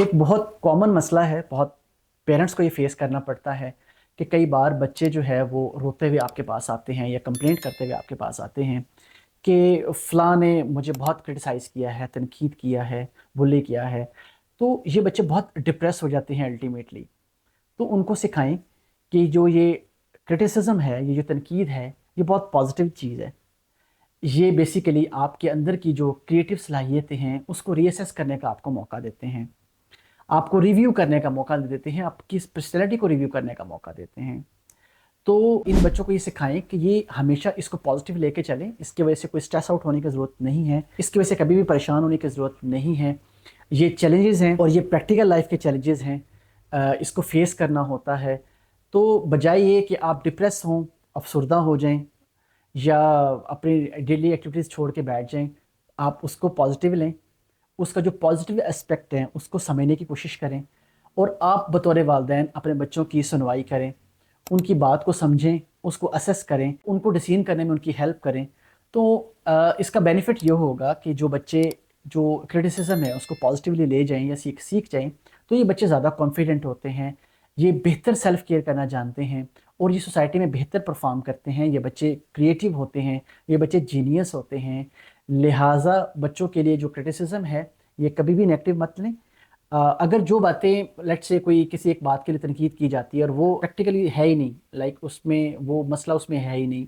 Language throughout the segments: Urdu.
ایک بہت کامن مسئلہ ہے، بہت پیرنٹس کو یہ فیس کرنا پڑتا ہے کہ کئی بار بچے جو ہے وہ روتے ہوئے آپ کے پاس آتے ہیں یا کمپلینٹ کرتے ہوئے آپ کے پاس آتے ہیں کہ فلاں نے مجھے بہت کرٹیسائز کیا ہے، تنقید کیا ہے، بلی کیا ہے۔ تو یہ بچے بہت ڈپریس ہو جاتے ہیں الٹیمیٹلی۔ تو ان کو سکھائیں کہ جو یہ کرٹیسزم ہے، یہ جو تنقید ہے، یہ بہت پازیٹیو چیز ہے۔ یہ بیسیکلی آپ کے اندر کی جو کریٹو صلاحیتیں ہیں اس کو ری اسیس کرنے کا آپ کو موقع دیتے ہیں، آپ کو ریویو کرنے کا موقع دیتے ہیں، آپ کی پرسنالٹی کو ریویو کرنے کا موقع دیتے ہیں۔ تو ان بچوں کو یہ سکھائیں کہ یہ ہمیشہ اس کو پازیٹیو لے کے چلیں، اس کی وجہ سے کوئی سٹریس آؤٹ ہونے کی ضرورت نہیں ہے، اس کی وجہ سے کبھی بھی پریشان ہونے کی ضرورت نہیں ہے۔ یہ چیلنجز ہیں اور یہ پریکٹیکل لائف کے چیلنجز ہیں، اس کو فیس کرنا ہوتا ہے۔ تو بجائے یہ کہ آپ ڈپریس ہوں، افسردہ ہو جائیں یا اپنی ڈیلی ایکٹیویٹیز چھوڑ کے بیٹھ جائیں، آپ اس کو پازیٹیو لیں، اس کا جو پازیٹیو اسپیکٹ ہیں اس کو سمجھنے کی کوشش کریں، اور آپ بطور والدین اپنے بچوں کی سنوائی کریں، ان کی بات کو سمجھیں، اس کو اسیس کریں، ان کو ڈسین کرنے میں ان کی ہیلپ کریں۔ تو اس کا بینیفٹ یہ ہوگا کہ جو بچے جو کرٹیسزم ہے اس کو پازیٹیولی لے جائیں یا سیکھ جائیں، تو یہ بچے زیادہ کانفیڈنٹ ہوتے ہیں، یہ بہتر سیلف کیئر کرنا جانتے ہیں، اور یہ سوسائٹی میں بہتر پرفارم کرتے ہیں۔ یہ بچے کریٹیو ہوتے ہیں، یہ بچے جینیس ہوتے ہیں۔ لہٰذا بچوں کے لیے جو کرٹیسزم ہے یہ کبھی بھی نیگیٹو مت لیں۔ اگر جو باتیں لیٹ سے کوئی کسی ایک بات کے لیے تنقید کی جاتی ہے اور وہ پریکٹیکلی ہے ہی نہیں، لائک اس میں وہ مسئلہ اس میں ہے ہی نہیں،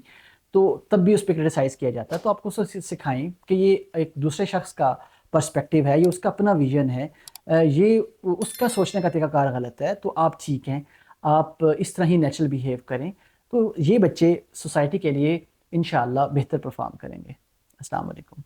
تو تب بھی اس پہ کرٹیسائز کیا جاتا ہے، تو آپ کو سکھائیں کہ یہ ایک دوسرے شخص کا پرسپیکٹیو ہے، یہ اس کا اپنا ویژن ہے، یہ اس کا سوچنے کا طریقہ کار غلط ہے، تو آپ ٹھیک ہیں، آپ اس طرح ہی نیچرل بیہیو کریں۔ تو یہ بچے سوسائٹی کے لیے انشاءاللہ بہتر پرفارم کریں گے۔ السلام علیکم۔